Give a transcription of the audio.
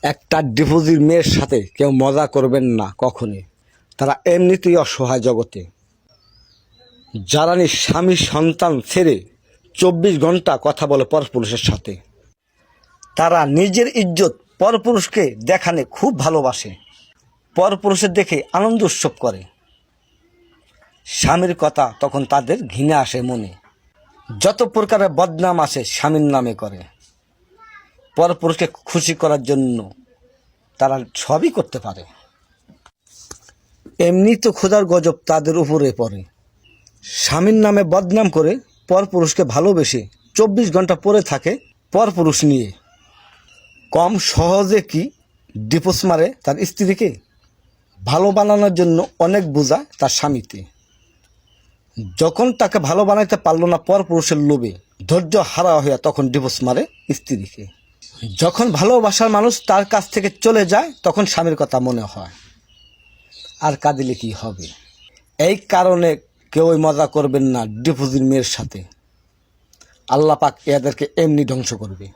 একটা ডিভোর্সির মেয়ের সাথে কেউ মজা করবেন না কখনই। তারা এমনিতেই অসহায় জগতে। যারা স্বামী সন্তান ছেড়ে 24 ঘন্টা কথা বলে পরপুরুষের সাথে, তারা নিজের ইজ্জত পরপুরুষকে দেখানে খুব ভালোবাসে, পরপুরুষের দেখে আনন্দ উৎসব করে। স্বামীর কথা তখন তাদের ঘৃণা আসে মনে। যত প্রকারের বদনাম আসে স্বামীর নামে করে। পরপুরুষকে খুশি করার জন্য তারা সবই করতে পারে। এমনি তো খোদার গজব তাদের উপরে পড়ে। স্বামীর নামে বদনাম করে পরপুরুষকে ভালোবেসে 24 ঘন্টা পড়ে থাকে পরপুরুষ নিয়ে। কম সহজে কি ডিভোর্স মারে তার স্ত্রীকে? ভালো বানানোর জন্য অনেক বোঝায় তার স্বামীতে। যখন তাকে ভালো বানাইতে পারল না পরপুরুষের লোভে, ধৈর্য হারা হইয়া তখন ডিভোর্স মারে স্ত্রীকে। যখন ভালোবাসার মানুষ তার কাছ থেকে চলে যায় তখন স্বামীর কথা মনে হয়, আর কাঁদিলে কি হবে। এই কারণে কেউই মজা করবেন না ডিভোর্সির মেয়ের সাথে। আল্লাহ পাক এদেরকে এমনি ধ্বংস করবে।